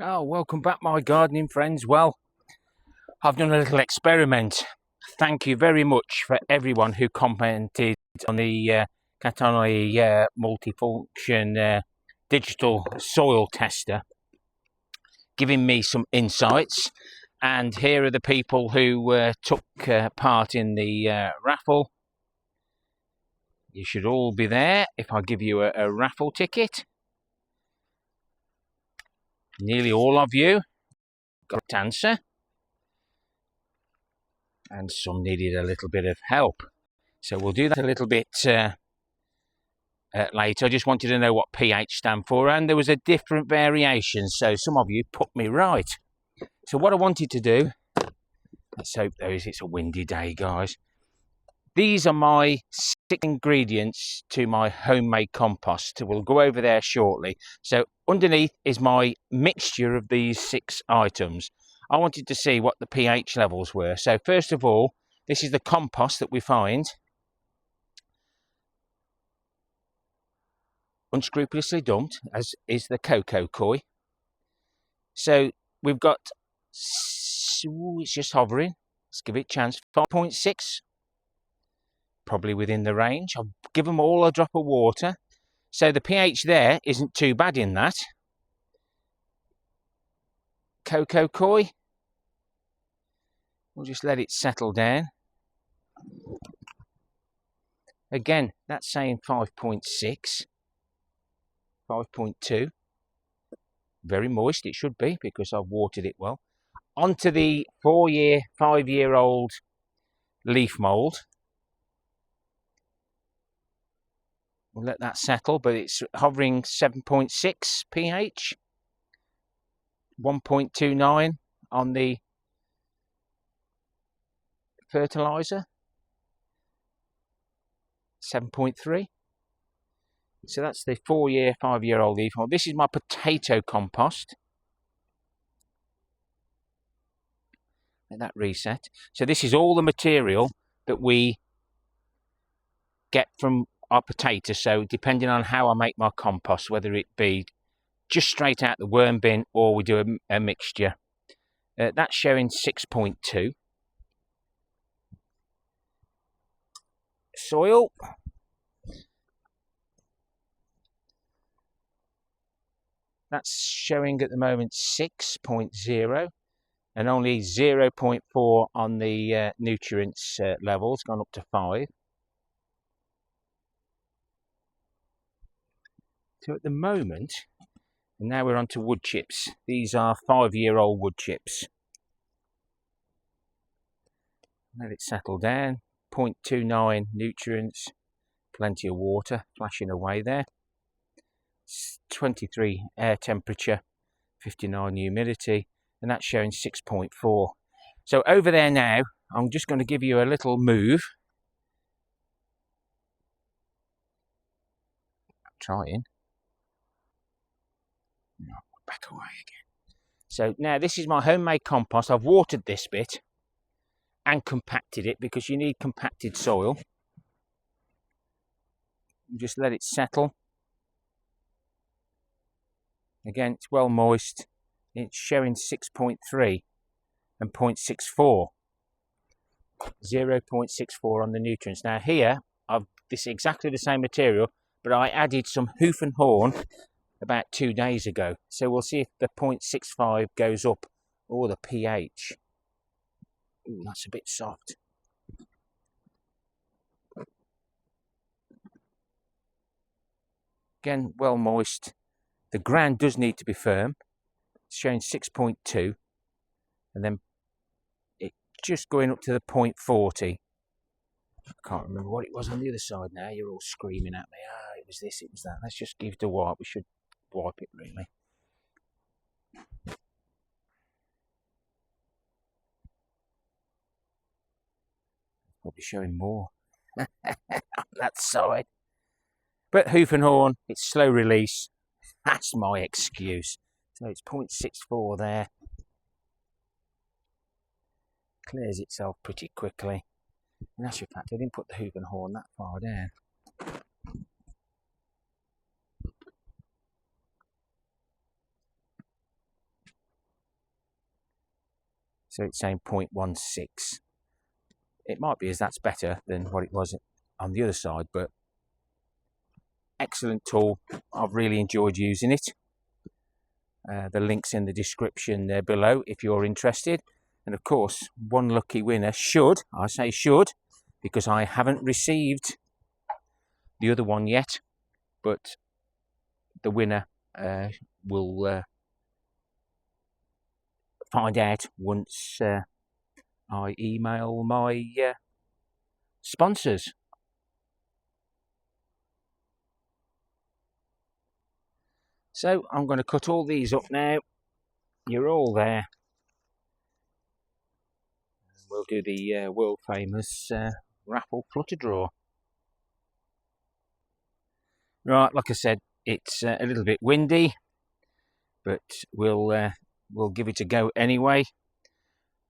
Oh, welcome back, my gardening friends. Well, I've done a little experiment. Thank you very much for everyone who commented on the Kactoily multifunction digital soil tester, giving me some insights. And here are the people who took part in the raffle. You should all be there if I give you a raffle ticket. Nearly all of you got an answer, and some needed a little bit of help. So we'll do that a little bit later. I just wanted to know what pH stand for, and there was a different variation, so some of you put me right. So what I wanted to do, let's hope it's a windy day, guys. These are my 6 ingredients to my homemade compost. We'll go over there shortly. So underneath is my mixture of these 6 items. I wanted to see what the pH levels were. So first of all, this is the compost that we find. Unscrupulously dumped, as is the cocoa koi. So we've got, it's just hovering. Let's give it a chance. 5.6. Probably within the range. I'll give them all a drop of water. So the pH there isn't too bad in that. Cocoa koi. We'll just let it settle down. Again, that's saying 5.6. 5.2. Very moist it should be because I've watered it well. Onto the 5-year-old leaf mould. We'll let that settle, but it's hovering 7.6 pH, 1.29 on the fertilizer, 7.3. So that's the 5-year-old leaf mould. This is my potato compost. Let that reset. So this is all the material that we get from our potatoes. So depending on how I make my compost, whether it be just straight out the worm bin or we do a mixture. That's showing 6.2. Soil. That's showing at the moment 6.0 and only 0.4 on the nutrients level. It's gone up to 5. So at the moment, and now we're on to wood chips. These are 5-year-old wood chips. Let it settle down. 0.29 nutrients, plenty of water flashing away there. 23 air temperature, 59 humidity, and that's showing 6.4. So over there now, I'm just going to give you a little move. I'm trying. No, back away again. So now this is my homemade compost. I've watered this bit and compacted it because you need compacted soil. Just let it settle. Again, it's well moist. It's showing 6.3 and 0.64. 0.64 on the nutrients. Now here, this is exactly the same material, but I added some hoof and horn about 2 days ago. So we'll see if the 0.65 goes up or the pH. Ooh, that's a bit soft. Again, well moist. The ground does need to be firm. It's showing 6.2 and then it just going up to the 0.40. I can't remember what it was on the other side now. You're all screaming at me. Ah, it was this, it was that. Let's just give it a wipe. We should wipe it really. Probably showing more on that side. But hoof and horn, it's slow release. That's my excuse. So it's 0.64 there. Clears itself pretty quickly. In actual fact, I didn't put the hoof and horn that far down. So it's saying 0.16. It might be as that's better than what it was on the other side, but excellent tool. I've really enjoyed using it. The link's in the description there below if you're interested. And of course, one lucky winner should, I say should, because I haven't received the other one yet, but the winner will find out once I email my sponsors. So I'm going to cut all these up now. You're all there. We'll do the world famous raffle flutter draw. Right, like I said, it's a little bit windy, but we'll give it a go anyway.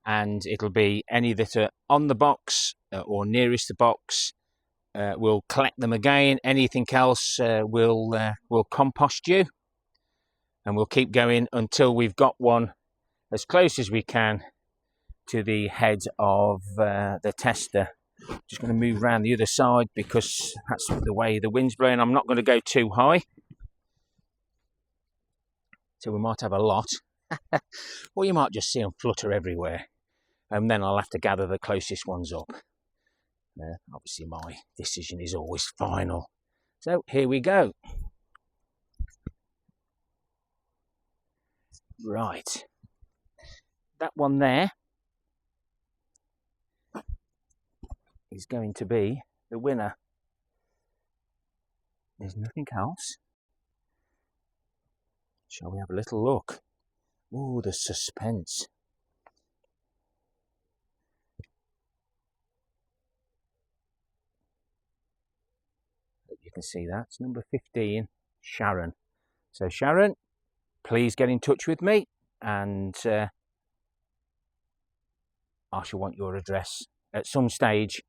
And it'll be any that are on the box or nearest the box. We'll collect them again. Anything else we'll compost you, and we'll keep going until we've got one as close as we can to the head of the tester. Just going to move around the other side because that's the way the wind's blowing. I'm not going to go too high, so we might have a lot. Or you might just see them flutter everywhere, and then I'll have to gather the closest ones up. Obviously my decision is always final. So here we go. Right, that one there is going to be the winner. There's nothing else. Shall we have a little look? Oh, the suspense. You can see that. It's number 15, Sharon. So Sharon, please get in touch with me, and I shall want your address at some stage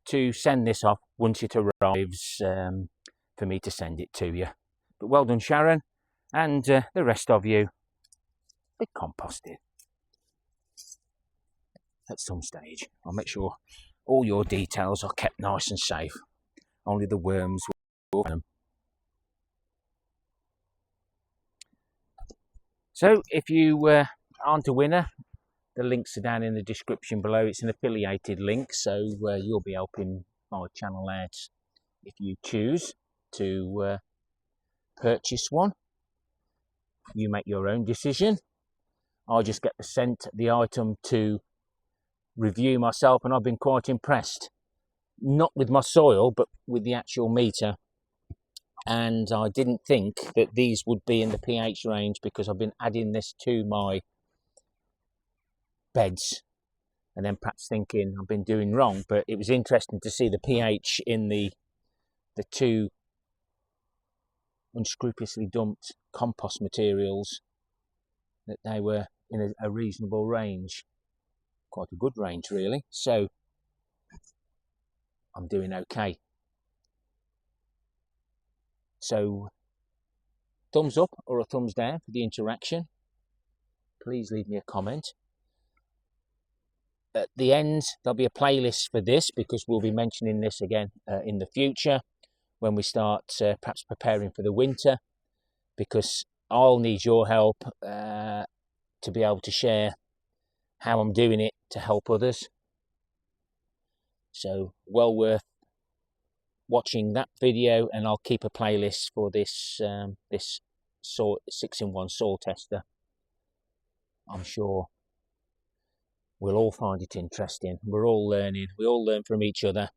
to send this off once it arrives for me to send it to you. But well done, Sharon, and the rest of you, be composted at some stage. I'll make sure all your details are kept nice and safe. Only the worms will find them. So if you aren't a winner, the links are down in the description below. It's an affiliated link, so you'll be helping my channel out if you choose to purchase one. You make your own decision. I just get sent the item to review myself, and I've been quite impressed. Not with my soil, but with the actual meter. And I didn't think that these would be in the pH range, because I've been adding this to my beds and then perhaps thinking I've been doing wrong. But it was interesting to see the pH in the two unscrupulously dumped compost materials, that they were in a reasonable range, quite a good range really. So I'm doing okay. So thumbs up or a thumbs down for the interaction. Please leave me a comment. At the end there'll be a playlist for this, because we'll be mentioning this again in the future when we start perhaps preparing for the winter, because I'll need your help to be able to share how I'm doing it to help others. So well worth watching that video, and I'll keep a playlist for this this 6-in-1 soil tester. I'm sure we'll all find it interesting. We're all learning. We all learn from each other,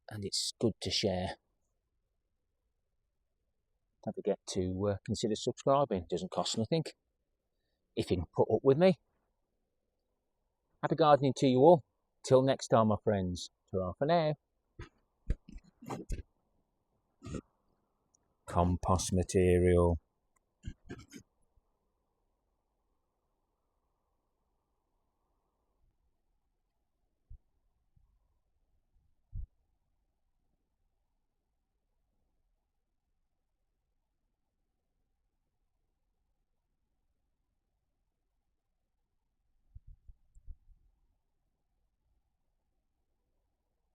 and it's good to share. Don't forget to consider subscribing. It doesn't cost nothing if you can put up with me. Happy gardening to you all. Till next time, my friends. Ta-ra for now. Compost material.